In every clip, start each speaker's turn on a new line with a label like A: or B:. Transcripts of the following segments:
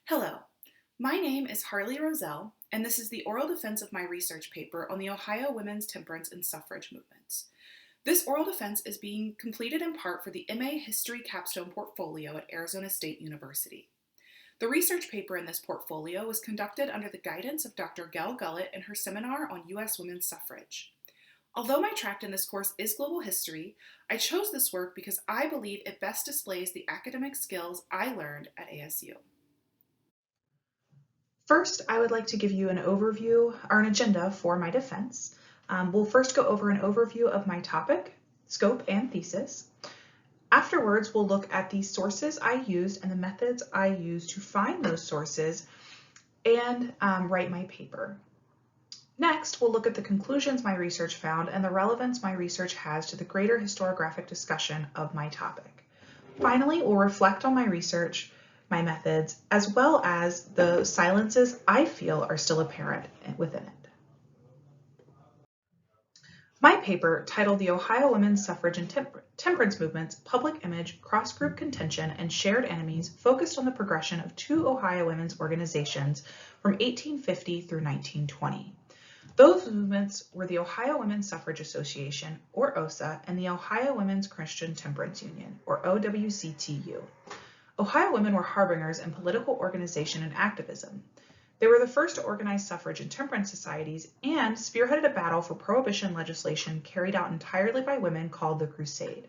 A: Hello, my name is Harley Rozell, and this is the oral defense of my research paper on the Ohio women's temperance and suffrage movements. This oral defense is being completed in part for the MA History Capstone portfolio at Arizona State University. The research paper in this portfolio was conducted under the guidance of Dr. Gail Gullett in her seminar on U.S. women's suffrage. Although my track in this course is global history, I chose this work because I believe it best displays the academic skills I learned at ASU.
B: First, I would like to give you an overview or an agenda for my defense. We'll first go over an overview of my topic, scope, and thesis. Afterwards, we'll look at the sources I used and the methods I used to find those sources and write my paper. Next, we'll look at the conclusions my research found and the relevance my research has to the greater historiographic discussion of my topic. Finally, we'll reflect on my research, my methods, as well as the silences I feel are still apparent within it. My paper, titled The Ohio Women's Suffrage and Temperance Movements, Public Image, Cross-Group Contention, and Shared Enemies, focused on the progression of two Ohio women's organizations from 1850 through 1920. Those movements were the Ohio Women's Suffrage Association, or OSA, and the Ohio Women's Christian Temperance Union, or OWCTU. Ohio women were harbingers in political organization and activism. They were the first to organize suffrage and temperance societies and spearheaded a battle for prohibition legislation carried out entirely by women called the Crusade.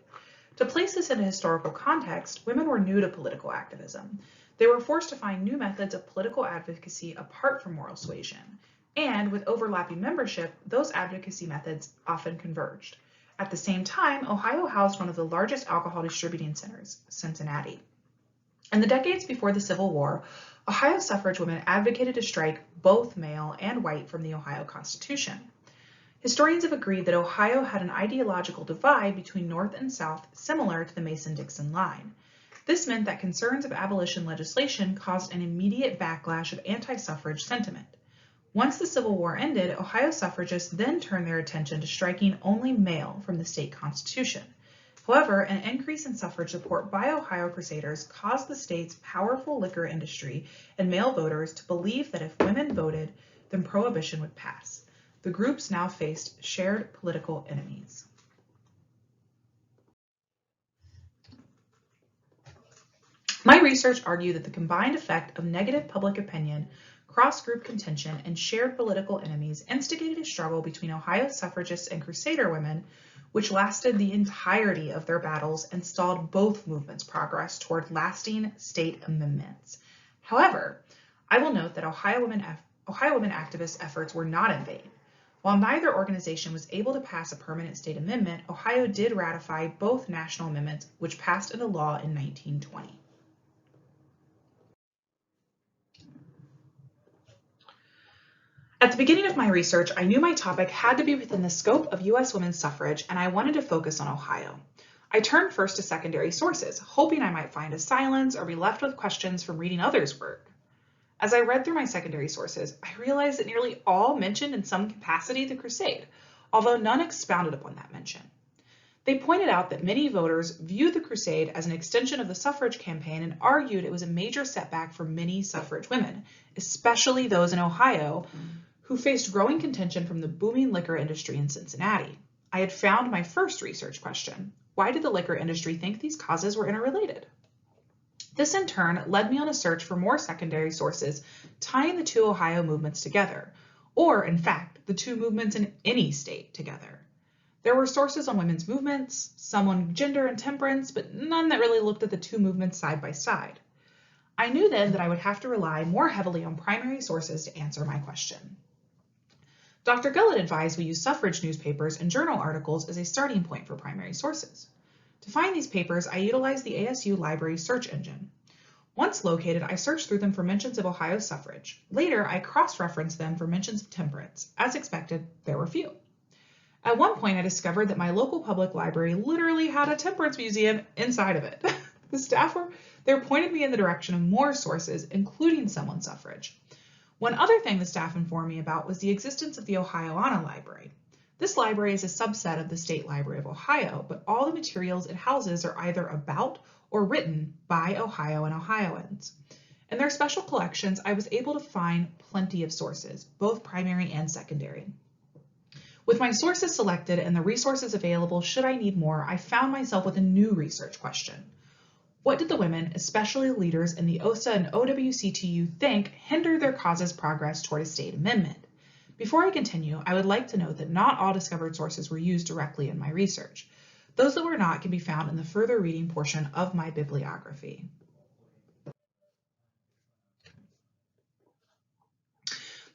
B: To place this in a historical context, women were new to political activism. They were forced to find new methods of political advocacy apart from moral suasion, and with overlapping membership, those advocacy methods often converged. At the same time, Ohio housed one of the largest alcohol distributing centers, Cincinnati. In the decades before the Civil War, Ohio suffrage women advocated to strike both male and white from the Ohio Constitution. Historians have agreed that Ohio had an ideological divide between North and South similar to the Mason-Dixon line. This meant that concerns of abolition legislation caused an immediate backlash of anti-suffrage sentiment. Once the Civil War ended, Ohio suffragists then turned their attention to striking only male from the state constitution. However, an increase in suffrage support by Ohio Crusaders caused the state's powerful liquor industry and male voters to believe that if women voted, then prohibition would pass. The groups now faced shared political enemies. My research argued that the combined effect of negative public opinion, cross-group contention, and shared political enemies instigated a struggle between Ohio suffragists and Crusader women, which lasted the entirety of their battles and stalled both movements' progress toward lasting state amendments. However, I will note that Ohio women activist efforts were not in vain. While neither organization was able to pass a permanent state amendment, Ohio did ratify both national amendments, which passed into law in 1920. At the beginning of my research, I knew my topic had to be within the scope of U.S. women's suffrage, and I wanted to focus on Ohio. I turned first to secondary sources, hoping I might find a silence or be left with questions from reading others' work. As I read through my secondary sources, I realized that nearly all mentioned in some capacity the Crusade, although none expounded upon that mention. They pointed out that many voters viewed the Crusade as an extension of the suffrage campaign and argued it was a major setback for many suffrage women, especially those in Ohio, who faced growing contention from the booming liquor industry in Cincinnati. I had found my first research question: why did the liquor industry think these causes were interrelated? This in turn led me on a search for more secondary sources tying the two Ohio movements together, or in fact, the two movements in any state together. There were sources on women's movements, some on gender and temperance, but none that really looked at the two movements side by side. I knew then that I would have to rely more heavily on primary sources to answer my question. Dr. Gullett advised we use suffrage newspapers and journal articles as a starting point for primary sources. To find these papers, I utilized the ASU Library search engine. Once located, I searched through them for mentions of Ohio suffrage. Later, I cross-referenced them for mentions of temperance. As expected, there were few. At one point, I discovered that my local public library literally had a temperance museum inside of it. The staff there pointed me in the direction of more sources, including some on suffrage. One other thing the staff informed me about was the existence of the Ohioana Library. This library is a subset of the State Library of Ohio, but all the materials it houses are either about or written by Ohio and Ohioans. In their special collections, I was able to find plenty of sources, both primary and secondary. With my sources selected and the resources available should I need more, I found myself with a new research question. What did the women, especially leaders in the OSA and OWCTU, think hindered their cause's progress toward a state amendment? Before I continue, I would like to note that not all discovered sources were used directly in my research. Those that were not can be found in the further reading portion of my bibliography.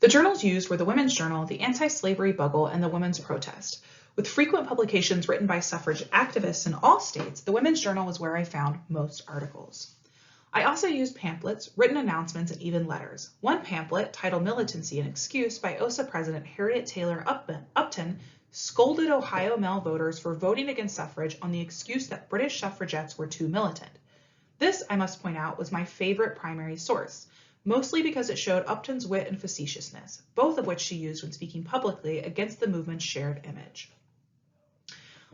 B: The journals used were the Women's Journal, the Anti-Slavery Bugle, and the Women's Protest. With frequent publications written by suffrage activists in all states, the Women's Journal was where I found most articles. I also used pamphlets, written announcements, and even letters. One pamphlet, titled Militancy and Excuse by OSA President Harriet Taylor Upton, scolded Ohio male voters for voting against suffrage on the excuse that British suffragettes were too militant. This, I must point out, was my favorite primary source, mostly because it showed Upton's wit and facetiousness, both of which she used when speaking publicly against the movement's shared image.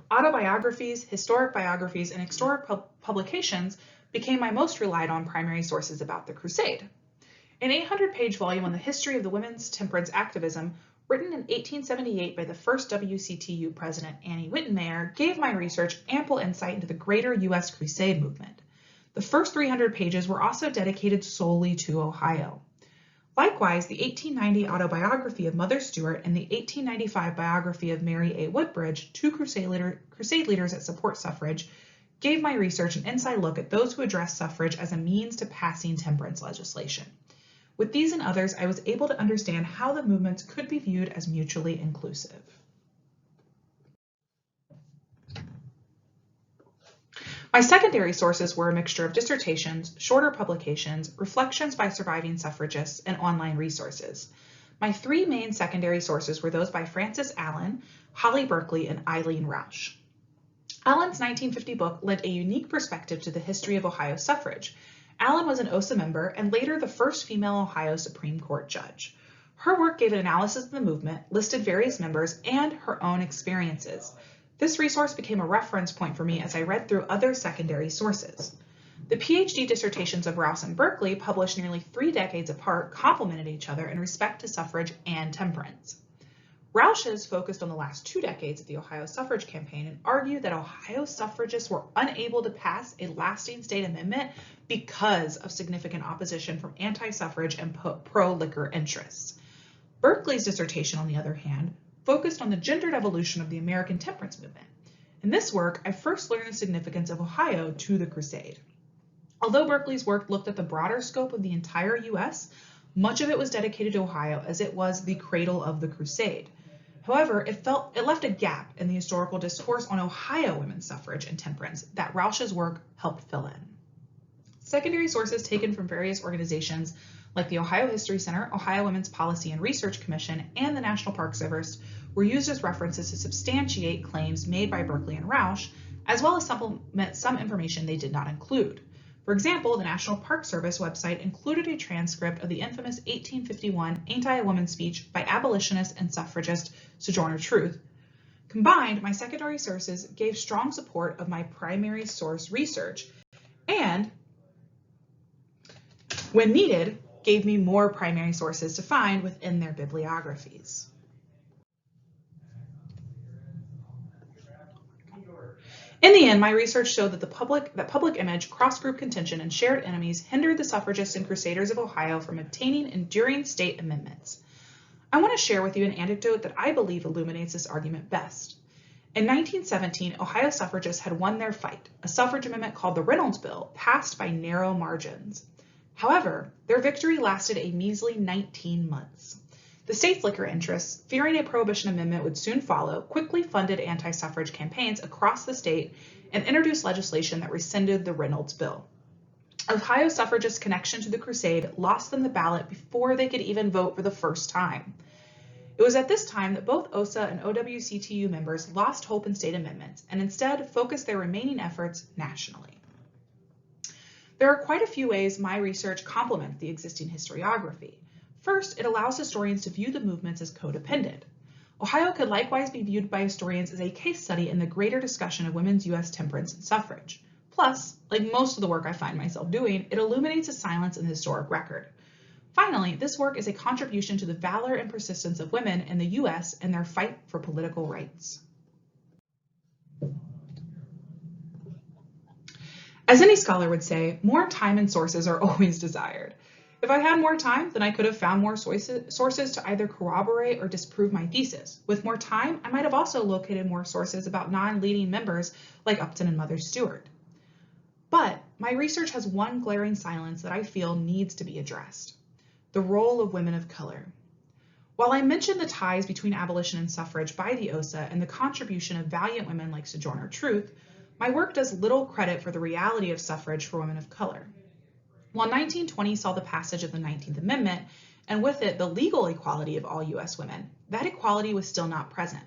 B: Autobiographies, historic biographies, and historic publications became my most relied on primary sources about the crusade. An 800-page volume on the history of the women's temperance activism, written in 1878 by the first WCTU president, Annie Wittenmeyer, gave my research ample insight into the greater U.S. crusade movement. The first 300 pages were also dedicated solely to Ohio. Likewise, the 1890 autobiography of Mother Stewart and the 1895 biography of Mary A. Woodbridge, two crusade leaders that support suffrage, gave my research an inside look at those who addressed suffrage as a means to passing temperance legislation. With these and others, I was able to understand how the movements could be viewed as mutually inclusive. My secondary sources were a mixture of dissertations, shorter publications, reflections by surviving suffragists, and online resources. My three main secondary sources were those by Frances Allen, Holly Berkeley, and Eileen Rausch. Allen's 1950 book lent a unique perspective to the history of Ohio suffrage. Allen was an OSA member and later the first female Ohio Supreme Court judge. Her work gave an analysis of the movement, listed various members, and her own experiences. This resource became a reference point for me as I read through other secondary sources. The PhD dissertations of Rouse and Berkeley, published nearly 3 decades apart, complemented each other in respect to suffrage and temperance. Roush's focused on the last 2 decades of the Ohio suffrage campaign and argued that Ohio suffragists were unable to pass a lasting state amendment because of significant opposition from anti-suffrage and pro-liquor interests. Berkeley's dissertation, on the other hand, focused on the gendered evolution of the American temperance movement. In this work, I first learned the significance of Ohio to the crusade. Although Berkeley's work looked at the broader scope of the entire U.S., much of it was dedicated to Ohio as it was the cradle of the crusade. However, it left a gap in the historical discourse on Ohio women's suffrage and temperance that Roush's work helped fill in. Secondary sources taken from various organizations like the Ohio History Center, Ohio Women's Policy and Research Commission, and the National Park Service were used as references to substantiate claims made by Berkeley and Rausch, as well as supplement some information they did not include. For example, the National Park Service website included a transcript of the infamous 1851 anti-woman speech by abolitionist and suffragist Sojourner Truth. Combined, my secondary sources gave strong support of my primary source research and, when needed, gave me more primary sources to find within their bibliographies. In the end, my research showed that public image, cross-group contention, and shared enemies hindered the suffragists and crusaders of Ohio from obtaining enduring state amendments. I want to share with you an anecdote that I believe illuminates this argument best. In 1917, Ohio suffragists had won their fight. A suffrage amendment called the Reynolds Bill passed by narrow margins. However, their victory lasted a measly 19 months. The state's liquor interests, fearing a prohibition amendment would soon follow, quickly funded anti-suffrage campaigns across the state and introduced legislation that rescinded the Reynolds Bill. Ohio suffragists' connection to the crusade lost them the ballot before they could even vote for the first time. It was at this time that both OSA and OWCTU members lost hope in state amendments and instead focused their remaining efforts nationally. There are quite a few ways my research complements the existing historiography. First, it allows historians to view the movements as codependent. Ohio could likewise be viewed by historians as a case study in the greater discussion of women's U.S. temperance and suffrage. Plus, like most of the work I find myself doing, it illuminates a silence in the historic record. Finally, this work is a contribution to the valor and persistence of women in the US in their fight for political rights. As any scholar would say, more time and sources are always desired. If I had more time, then I could have found more sources to either corroborate or disprove my thesis. With more time, I might have also located more sources about non-leading members like Upton and Mother Stewart. But my research has one glaring silence that I feel needs to be addressed: the role of women of color. While I mentioned the ties between abolition and suffrage by the OSA and the contribution of valiant women like Sojourner Truth, my work does little credit for the reality of suffrage for women of color. While 1920 saw the passage of the 19th Amendment, and with it the legal equality of all US women, that equality was still not present,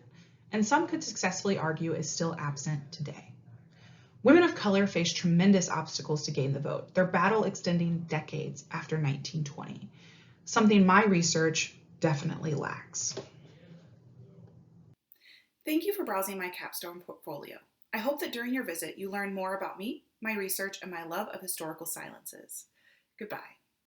B: and some could successfully argue is still absent today. Women of color faced tremendous obstacles to gain the vote, their battle extending decades after 1920, something my research definitely lacks.
A: Thank you for browsing my capstone portfolio. I hope that during your visit you learn more about me, my research, and my love of historical silences. Goodbye.